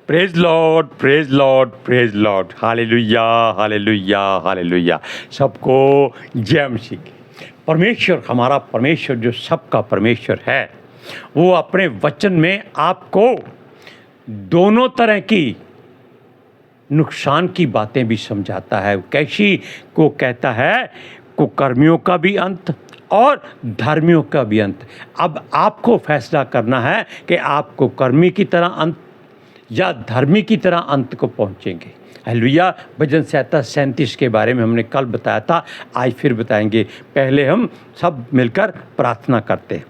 Praise Lord, praise Lord, praise Lord, hallelujah, hallelujah, hallelujah. सबको जय मसीह की। परमेश्वर, हमारा परमेश्वर जो सबका परमेश्वर है, वो अपने वचन में आपको दोनों तरह की नुकसान की बातें भी समझाता है। कैसी को कहता है, कुकर्मियों का भी अंत और धर्मियों का भी अंत। अब आपको फैसला करना है कि आप कुकर्मी की तरह अंत या धर्मी की तरह अंत को पहुँचेंगे। हालेलुया। भजन संहिता 37 के बारे में हमने कल बताया था, आज फिर बताएंगे। पहले हम सब मिलकर प्रार्थना करते हैं।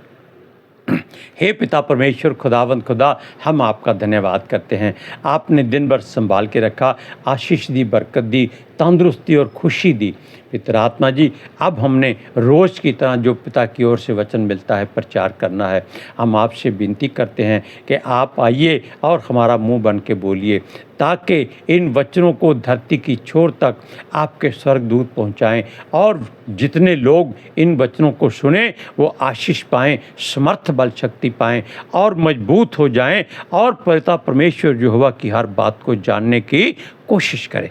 हे पिता परमेश्वर, खुदावंद खुदा, हम आपका धन्यवाद करते हैं। आपने दिन भर संभाल के रखा, आशीष दी, बरकत दी, तंदुरुस्ती और खुशी दी। पिता आत्मा जी, अब हमने रोज़ की तरह जो पिता की ओर से वचन मिलता है प्रचार करना है। हम आपसे विनती करते हैं कि आप आइए और हमारा मुंह बन के बोलिए, ताकि इन वचनों को धरती की छोर तक आपके स्वर्गदूत पहुंचाएं और जितने लोग इन वचनों को सुने वो आशीष पाएं, समर्थ बल शक्ति पाएं और मजबूत हो जाएं और पिता परमेश्वर यहोवा की हर बात को जानने की कोशिश करें,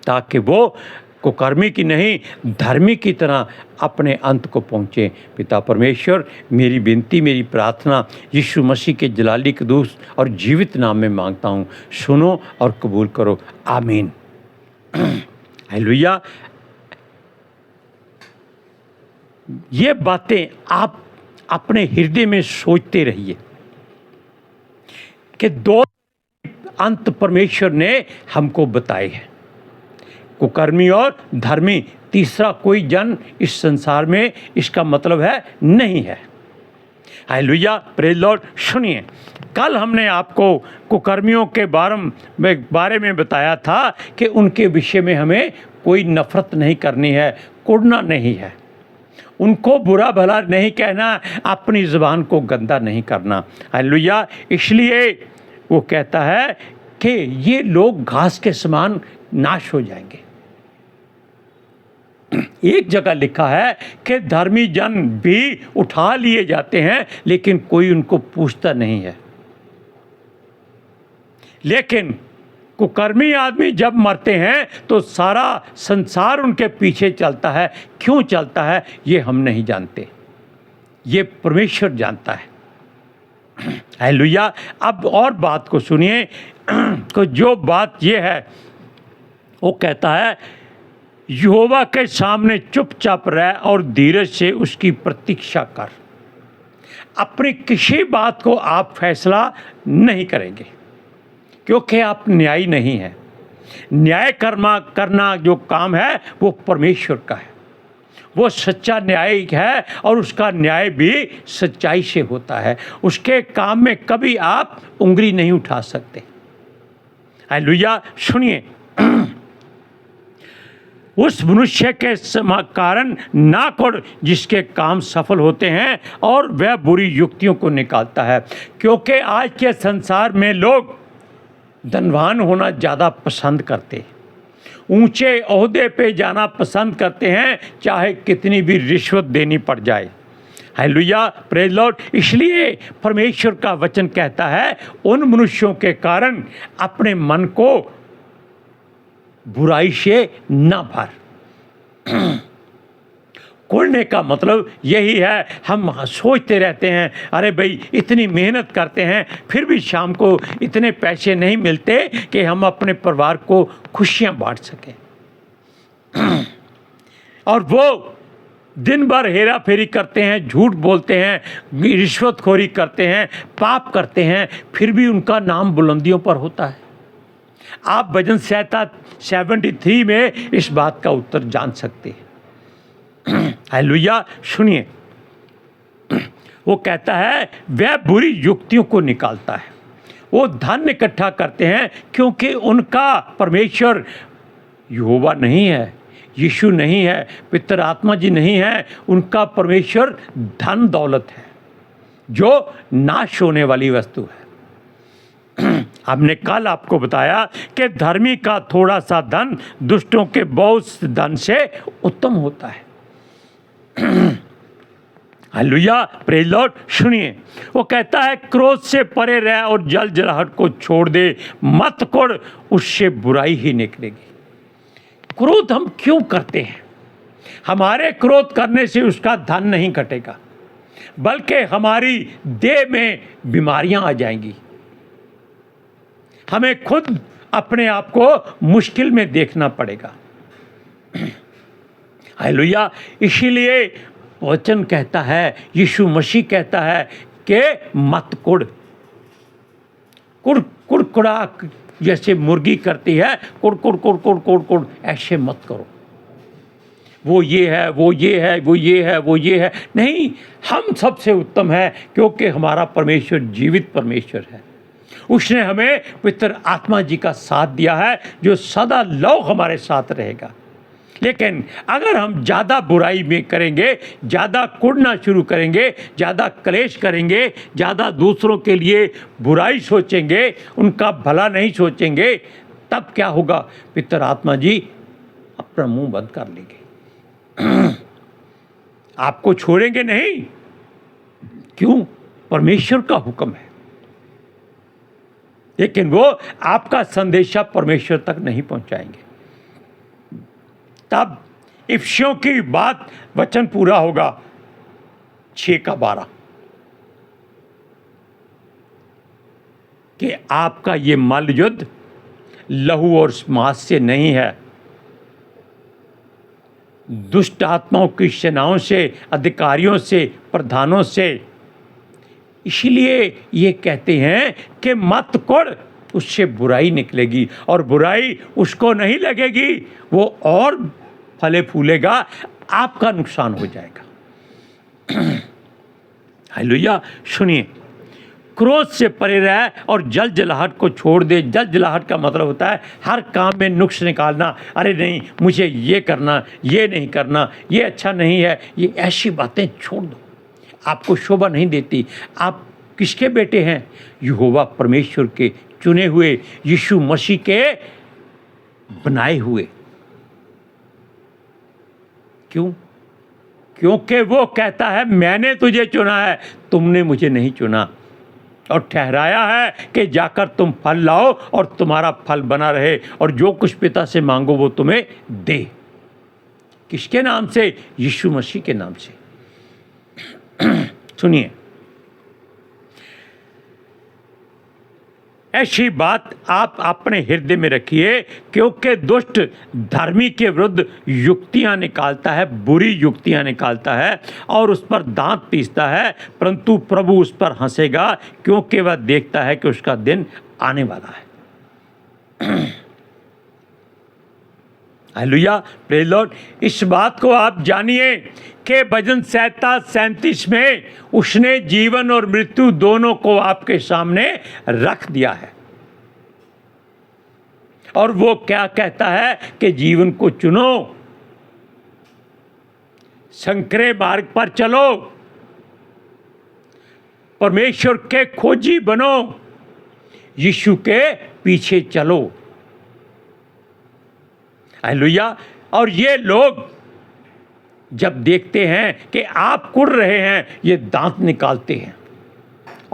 ताकि वो कुकर्मी की नहीं धर्मी की तरह अपने अंत को पहुँचे। पिता परमेश्वर, मेरी विनती, मेरी प्रार्थना यीशु मसीह के जलाली कदूस और जीवित नाम में मांगता हूँ। सुनो और कबूल करो, आमीन। हालेलुया। ये बातें आप अपने हृदय में सोचते रहिए कि दो अंत परमेश्वर ने हमको बताए हैं, कुकर्मी और धर्मी। तीसरा कोई जन इस संसार में इसका मतलब है नहीं है। Hallelujah, praise Lord. सुनिए, कल हमने आपको कुकर्मियों के बारे में बताया था कि उनके विषय में हमें कोई नफरत नहीं करनी है, कुड़ना नहीं है, उनको बुरा भला नहीं कहना, अपनी ज़ुबान को गंदा नहीं करना। हालेलुया। इसलिए वो कहता है कि ये लोग घास के समान नाश हो जाएंगे। एक जगह लिखा है कि धर्मी जन भी उठा लिए जाते हैं, लेकिन कोई उनको पूछता नहीं है। लेकिन कुकर्मी आदमी जब मरते हैं तो सारा संसार उनके पीछे चलता है। क्यों चलता है ये हम नहीं जानते, ये परमेश्वर जानता है। हालेलुया। अब और बात को सुनिए, तो जो बात ये है, वो कहता है यहोवा के सामने चुपचाप रह और धीरज से उसकी प्रतीक्षा कर। अपनी किसी बात को आप फैसला नहीं करेंगे, क्योंकि आप न्यायी नहीं हैं। न्याय करना जो काम है वो परमेश्वर का है, वो सच्चा न्यायिक है और उसका न्याय भी सच्चाई से होता है। उसके काम में कभी आप उंगली नहीं उठा सकते। हालेलुया। सुनिए, उस मनुष्य के कारण ना कोड़ जिसके काम सफल होते हैं और वह बुरी युक्तियों को निकालता है। क्योंकि आज के संसार में लोग धनवान होना ज़्यादा पसंद करते, ऊंचे ओहदे पे जाना पसंद करते हैं, चाहे कितनी भी रिश्वत देनी पड़ जाए। Hallelujah, praise Lord. इसलिए परमेश्वर का वचन कहता है उन मनुष्यों के कारण अपने मन को बुराई से न भर। कुड़ने का मतलब यही है, हम सोचते रहते हैं अरे भाई इतनी मेहनत करते हैं फिर भी शाम को इतने पैसे नहीं मिलते कि हम अपने परिवार को खुशियां बांट सकें। और वो दिन भर हेरा फेरी करते हैं, झूठ बोलते हैं, रिश्वतखोरी करते हैं, पाप करते हैं, फिर भी उनका नाम बुलंदियों पर होता है। आप भजन संहिता 73 में इस बात का उत्तर जान सकते हैं। हालेलुया। सुनिए, वो कहता है वह बुरी युक्तियों को निकालता है। वो धन इकट्ठा करते हैं क्योंकि उनका परमेश्वर यहोवा नहीं है, यीशु नहीं है, पितर आत्मा जी नहीं है। उनका परमेश्वर धन दौलत है जो नाश होने वाली वस्तु है। हमने कल आपको बताया कि धर्मी का थोड़ा सा धन दुष्टों के बहुत धन से उत्तम होता है। Hallelujah, praise Lord. सुनिए, वो कहता है क्रोध से परे रह और जल जलाहट को छोड़ दे, मत कोड़, उससे बुराई ही निकलेगी। क्रोध हम क्यों करते हैं? हमारे क्रोध करने से उसका धन नहीं घटेगा, बल्कि हमारी देह में बीमारियां आ जाएंगी। हमें खुद अपने आप को मुश्किल में देखना पड़ेगा। हालेलुया। इसीलिए वचन कहता है, यीशु मसीह कहता है कि मत कुड़, कुड़कुड़ा जैसे मुर्गी करती है, कुड़ कुड़ कुड़ कुड़ कुड़ कुड़, ऐसे मत करो। वो ये है, वो ये है, वो ये है, वो ये है। नहीं, हम सबसे उत्तम है, क्योंकि हमारा परमेश्वर जीवित परमेश्वर है। उसने हमें पवित्र आत्मा जी का साथ दिया है, जो सदा लौ हमारे साथ रहेगा। लेकिन अगर हम ज़्यादा बुराई में करेंगे, ज़्यादा कुड़ना शुरू करेंगे, ज़्यादा क्लेश करेंगे, ज़्यादा दूसरों के लिए बुराई सोचेंगे, उनका भला नहीं सोचेंगे, तब क्या होगा? पवित्र आत्मा जी अपना मुंह बंद कर लेंगे, आपको छोड़ेंगे नहीं। क्यों? परमेश्वर का हुक्म है। लेकिन वो आपका संदेशा परमेश्वर तक नहीं पहुंचाएंगे। तब इफ्सियों की बात, वचन पूरा होगा 6:12 कि आपका ये मल्ल युद्ध लहू और मांस से नहीं है, दुष्ट आत्माओं की सेनाओं से, अधिकारियों से, प्रधानों से। इसलिए ये कहते हैं कि मत कोड़, उससे बुराई निकलेगी, और बुराई उसको नहीं लगेगी, वो और फले फूलेगा, आपका नुकसान हो जाएगा। हालेलुया। सुनिए, क्रोध से परे रह और जल जलाहट को छोड़ दे। जल जलाहट का मतलब होता है हर काम में नुक्स निकालना। अरे नहीं, मुझे ये करना, ये नहीं करना, ये अच्छा नहीं है, ये ऐसी बातें छोड़ दो, आपको शोभा नहीं देती। आप किसके बेटे हैं? यहोवा परमेश्वर के चुने हुए, यीशु मसीह के बनाए हुए। क्यों? क्योंकि वो कहता है मैंने तुझे चुना है, तुमने मुझे नहीं चुना, और ठहराया है कि जाकर तुम फल लाओ और तुम्हारा फल बना रहे, और जो कुछ पिता से मांगो वो तुम्हें दे। किसके नाम से? यीशु मसीह के नाम से। सुनिए, ऐसी बात आप अपने हृदय में रखिए, क्योंकि दुष्ट धर्मी के विरुद्ध युक्तियां निकालता है, बुरी युक्तियां निकालता है और उस पर दांत पीसता है, परंतु प्रभु उस पर हंसेगा, क्योंकि वह देखता है कि उसका दिन आने वाला है। Hallelujah, praise Lord. इस बात को आप जानिए कि भजन 37 में उसने जीवन और मृत्यु दोनों को आपके सामने रख दिया है, और वो क्या कहता है कि जीवन को चुनो, संकरे मार्ग पर चलो, परमेश्वर के खोजी बनो, यीशु के पीछे चलो। हालेलुया। और ये लोग जब देखते हैं कि आप कुड़ रहे हैं, ये दांत निकालते हैं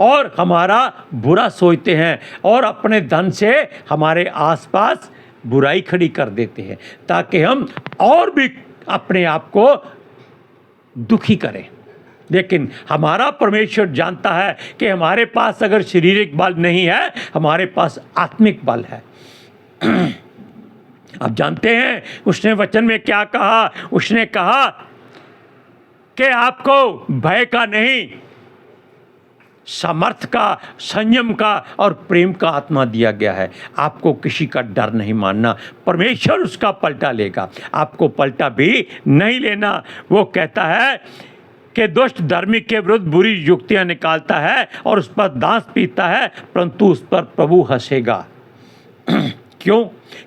और हमारा बुरा सोचते हैं, और अपने धन से हमारे आसपास बुराई खड़ी कर देते हैं, ताकि हम और भी अपने आप को दुखी करें। लेकिन हमारा परमेश्वर जानता है कि हमारे पास अगर शारीरिक बल नहीं है, हमारे पास आत्मिक बल है। आप जानते हैं उसने वचन में क्या कहा? उसने कहा कि आपको भय का नहीं, सामर्थ का, संयम का और प्रेम का आत्मा दिया गया है। आपको किसी का डर नहीं मानना, परमेश्वर उसका पलटा लेगा, आपको पलटा भी नहीं लेना। वो कहता है कि दुष्ट धर्मी के विरुद्ध बुरी युक्तियां निकालता है और उस पर दांत पीता है, परंतु उस पर प्रभु हंसेगा। क्यों?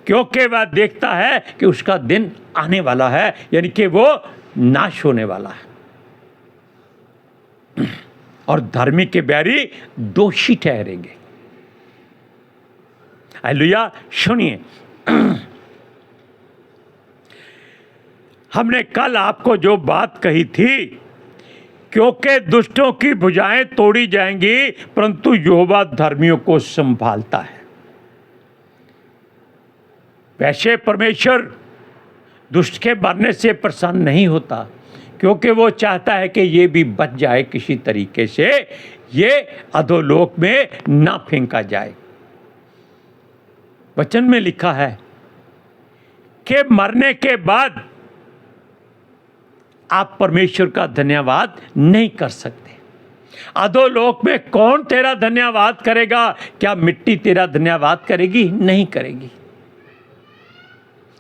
क्योंकि वह देखता है कि उसका दिन आने वाला है, यानी कि वो नाश होने वाला है, और धर्मी के बैरी दोषी ठहरेंगे। हालेलुया। सुनिए, हमने कल आपको जो बात कही थी क्योंकि दुष्टों की भुजाएं तोड़ी जाएंगी, परंतु यहोवा धर्मियों को संभालता है। वैसे परमेश्वर दुष्ट के मरने से प्रसन्न नहीं होता, क्योंकि वो चाहता है कि ये भी बच जाए, किसी तरीके से ये अधोलोक में ना फेंका जाए। वचन में लिखा है कि मरने के बाद आप परमेश्वर का धन्यवाद नहीं कर सकते। अधोलोक में कौन तेरा धन्यवाद करेगा? क्या मिट्टी तेरा धन्यवाद करेगी? नहीं करेगी।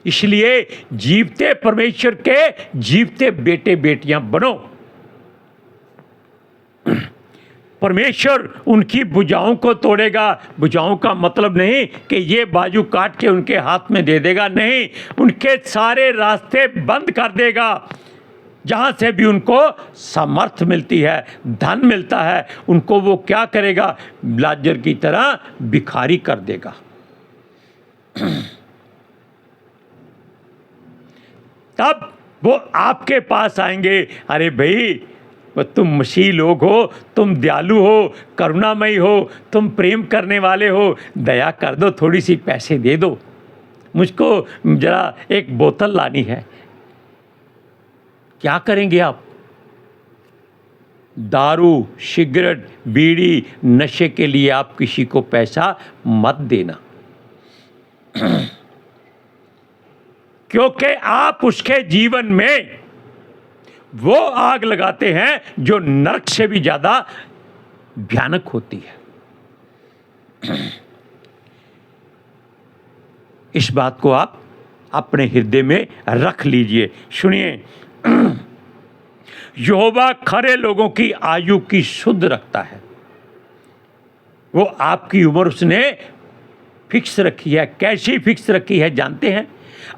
इसलिए जीवते परमेश्वर के जीवते बेटे बेटियां बनो। परमेश्वर उनकी भुजाओं को तोड़ेगा। भुजाओं का मतलब नहीं कि ये बाजू काट के उनके हाथ में दे देगा, नहीं, उनके सारे रास्ते बंद कर देगा। जहाँ से भी उनको सामर्थ मिलती है, धन मिलता है, उनको वो क्या करेगा? लाजर की तरह भिखारी कर देगा। तब वो आपके पास आएंगे, अरे भाई तुम मसीह लोग हो, तुम दयालु हो, करुणामयी हो, तुम प्रेम करने वाले हो, दया कर दो, थोड़ी सी पैसे दे दो, मुझको जरा एक बोतल लानी है। क्या करेंगे आप? दारू, सिगरेट, बीड़ी, नशे के लिए आप किसी को पैसा मत देना, क्योंकि आप उसके जीवन में वो आग लगाते हैं जो नरक से भी ज्यादा भयानक होती है। इस बात को आप अपने हृदय में रख लीजिए। सुनिए, यहोवा खरे लोगों की आयु की शुद्ध रखता है। वो आपकी उम्र उसने फिक्स रखी है। कैसी फिक्स रखी है जानते हैं?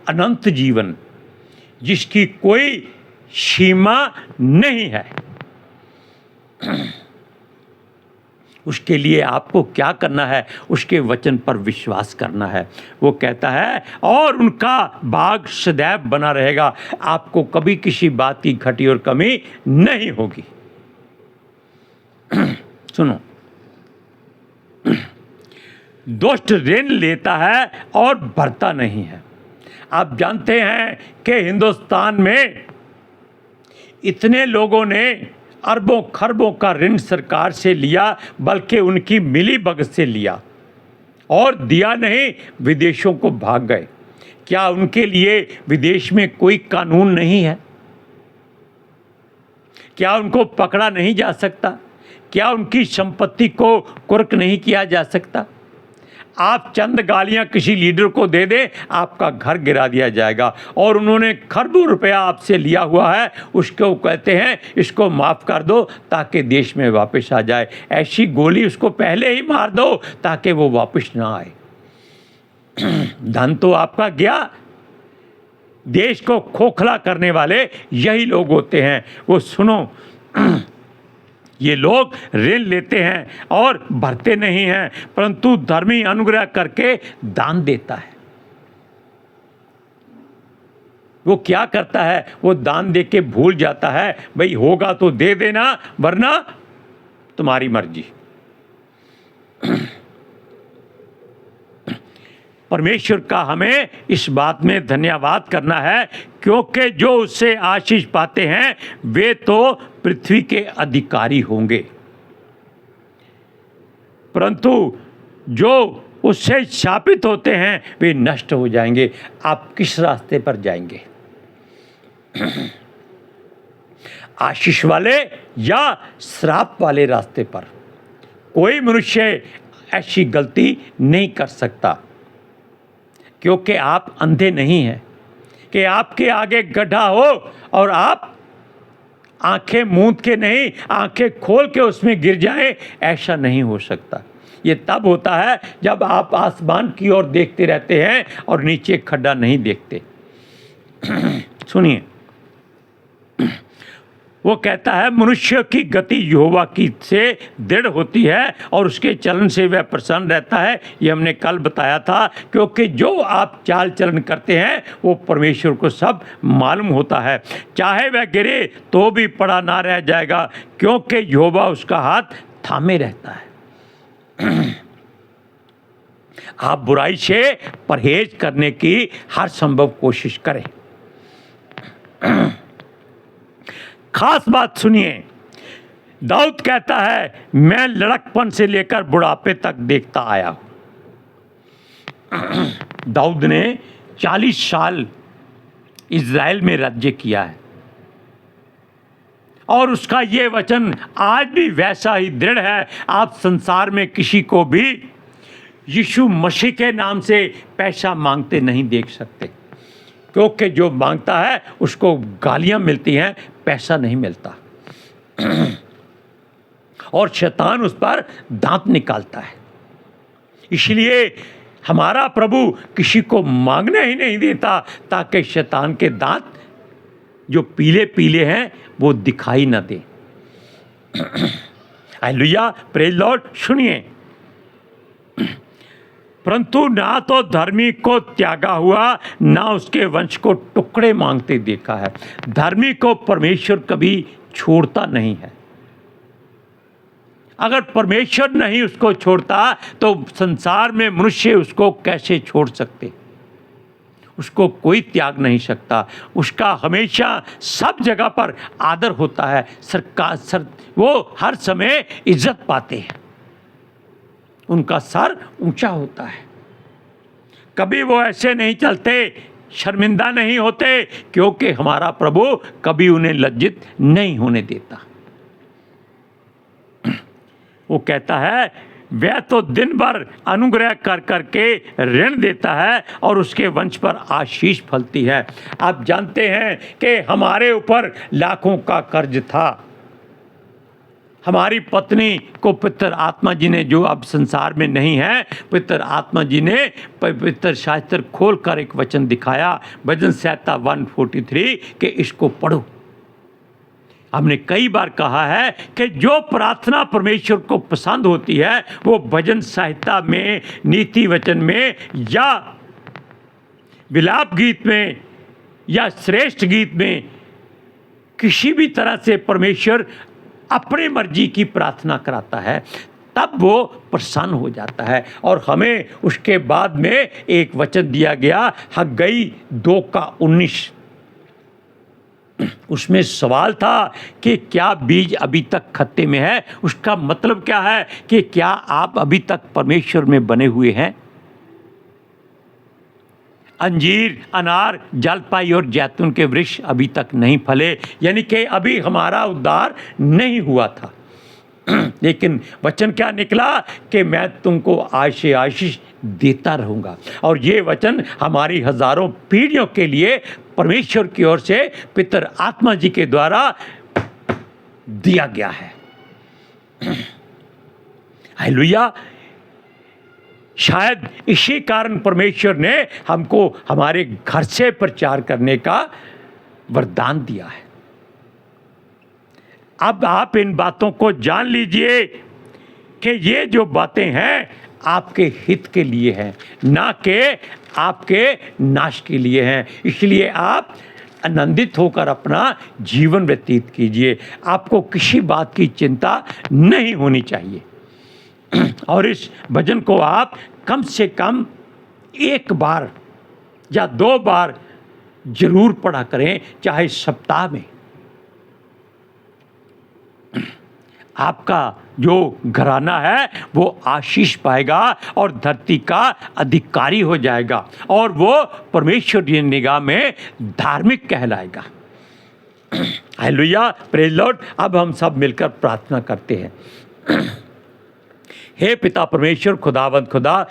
अनंत जीवन, जिसकी कोई सीमा नहीं है। उसके लिए आपको क्या करना है? उसके वचन पर विश्वास करना है। वो कहता है और उनका भाग सदैव बना रहेगा, आपको कभी किसी बात की घटी और कमी नहीं होगी। सुनो, दुष्ट ऋण लेता है और भरता नहीं है। आप जानते हैं कि हिंदुस्तान में इतने लोगों ने अरबों खरबों का ऋण सरकार से लिया, बल्कि उनकी मिली भगत से लिया, और दिया नहीं, विदेशों को भाग गए। क्या उनके लिए विदेश में कोई कानून नहीं है? क्या उनको पकड़ा नहीं जा सकता? क्या उनकी संपत्ति को कुर्क नहीं किया जा सकता? आप चंद गालियां किसी लीडर को दे दें, आपका घर गिरा दिया जाएगा। और उन्होंने खरबों रुपया आपसे लिया हुआ है, उसको कहते हैं इसको माफ़ कर दो ताकि देश में वापस आ जाए। ऐसी गोली उसको पहले ही मार दो ताकि वो वापस ना आए। धन तो आपका गया। देश को खोखला करने वाले यही लोग होते हैं। वो सुनो, ये लोग ऋण लेते हैं और भरते नहीं हैं, परंतु धर्मी अनुग्रह करके दान देता है। वो क्या करता है? वो दान दे के भूल जाता है, भाई होगा तो दे देना, वरना तुम्हारी मर्जी। परमेश्वर का हमें इस बात में धन्यवाद करना है, क्योंकि जो उससे आशीष पाते हैं वे तो पृथ्वी के अधिकारी होंगे, परंतु जो उससे शापित होते हैं वे नष्ट हो जाएंगे। आप किस रास्ते पर जाएंगे? आशीष वाले या श्राप वाले रास्ते पर? कोई मनुष्य ऐसी गलती नहीं कर सकता, क्योंकि आप अंधे नहीं हैं कि आपके आगे गड्ढा हो और आप आंखें मूंद के नहीं, आंखें खोल के उसमें गिर जाएं। ऐसा नहीं हो सकता। ये तब होता है जब आप आसमान की ओर देखते रहते हैं और नीचे खड्डा नहीं देखते। सुनिए, वो कहता है मनुष्य की गति यहोवा की से दृढ़ होती है और उसके चलन से वह प्रसन्न रहता है। ये हमने कल बताया था, क्योंकि जो आप चाल चलन करते हैं वो परमेश्वर को सब मालूम होता है। चाहे वह गिरे तो भी पड़ा ना रह जाएगा, क्योंकि यहोवा उसका हाथ थामे रहता है। आप बुराई से परहेज करने की हर संभव कोशिश करें। खास बात सुनिए, दाऊद कहता है मैं लड़कपन से लेकर बुढ़ापे तक देखता आया हूं। दाऊद ने 40 साल इज़राइल में राज्य किया है और उसका ये वचन आज भी वैसा ही दृढ़ है। आप संसार में किसी को भी यीशु मसीह के नाम से पैसा मांगते नहीं देख सकते, क्योंकि जो मांगता है उसको गालियां मिलती हैं, पैसा नहीं मिलता। और शैतान उस पर दांत निकालता है। इसलिए हमारा प्रभु किसी को मांगने ही नहीं देता, ताकि शैतान के दांत जो पीले पीले हैं वो दिखाई ना दे। Hallelujah, praise Lord. सुनिए, परंतु ना तो धर्मी को त्यागा हुआ, ना उसके वंश को टुकड़े मांगते देखा है। धर्मी को परमेश्वर कभी छोड़ता नहीं है। अगर परमेश्वर नहीं उसको छोड़ता तो संसार में मनुष्य उसको कैसे छोड़ सकते? उसको कोई त्याग नहीं सकता। उसका हमेशा सब जगह पर आदर होता है। वो हर समय इज्जत पाते हैं। उनका सर ऊंचा होता है। कभी वो ऐसे नहीं चलते, शर्मिंदा नहीं होते, क्योंकि हमारा प्रभु कभी उन्हें लज्जित नहीं होने देता। वो कहता है वह तो दिन भर अनुग्रह कर करके ऋण देता है और उसके वंश पर आशीष फलती है। आप जानते हैं कि हमारे ऊपर लाखों का कर्ज था। हमारी पत्नी को पवित्र आत्मा जी ने, जो अब संसार में नहीं है, पवित्र आत्मा जी ने पवित्र शास्त्र खोल कर एक वचन दिखाया, भजन संहिता 143, कि इसको पढ़ो। हमने कई बार कहा है कि जो प्रार्थना परमेश्वर को पसंद होती है वो भजन संहिता में, नीति वचन में, या विलाप गीत में, या श्रेष्ठ गीत में, किसी भी तरह से परमेश्वर अपनी मर्जी की प्रार्थना कराता है, तब वो प्रसन्न हो जाता है। और हमें उसके बाद में एक वचन दिया गया, हग्गई 2:19। उसमें सवाल था कि क्या बीज अभी तक खत्ते में है? उसका मतलब क्या है कि क्या आप अभी तक परमेश्वर में बने हुए हैं? अंजीर, अनार, जलपाई और जैतून के वृक्ष अभी तक नहीं फले, यानी कि अभी हमारा उद्धार नहीं हुआ था। लेकिन वचन क्या निकला कि मैं तुमको आज से आशीष देता रहूँगा। और ये वचन हमारी हजारों पीढ़ियों के लिए परमेश्वर की ओर से पितर आत्मा जी के द्वारा दिया गया है। हालेलुया। शायद इसी कारण परमेश्वर ने हमको हमारे घर से प्रचार करने का वरदान दिया है। अब आप इन बातों को जान लीजिए कि ये जो बातें हैं आपके हित के लिए हैं, ना कि आपके नाश के लिए हैं। इसलिए आप आनंदित होकर अपना जीवन व्यतीत कीजिए। आपको किसी बात की चिंता नहीं होनी चाहिए। और इस भजन को आप कम से कम 1 बार या 2 बार जरूर पढ़ा करें, चाहे सप्ताह में। आपका जो घराना है वो आशीष पाएगा और धरती का अधिकारी हो जाएगा, और वो परमेश्वर की निगाह में धार्मिक कहलाएगा। Hallelujah, praise Lord. अब हम सब मिलकर प्रार्थना करते हैं। हे पिता परमेश्वर, खुदावंद खुदा,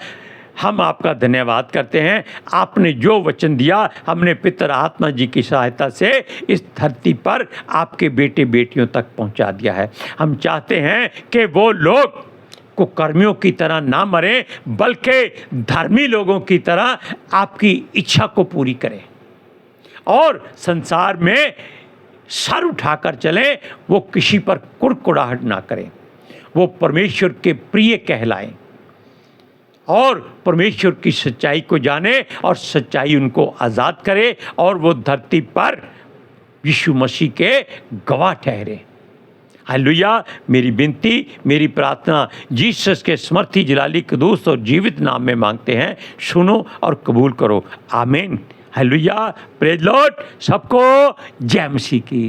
हम आपका धन्यवाद करते हैं। आपने जो वचन दिया, हमने पितर आत्मा जी की सहायता से इस धरती पर आपके बेटे बेटियों तक पहुंचा दिया है। हम चाहते हैं कि वो लोग कुकर्मियों की तरह ना मरें, बल्कि धर्मी लोगों की तरह आपकी इच्छा को पूरी करें, और संसार में सर उठाकर चलें, वो किसी पर कुड़कुड़ाहट ना करें, वो परमेश्वर के प्रिय कहलाएं और परमेश्वर की सच्चाई को जाने और सच्चाई उनको आज़ाद करे और वो धरती पर यीशु मसीह के गवाह ठहरे। हालेलुया। मेरी विनती, मेरी प्रार्थना जीसस के समर्थी जलाली कदूस और जीवित नाम में मांगते हैं, सुनो और कबूल करो। आमीन। हालेलुया। Praise Lord. सबको जय मसीह की।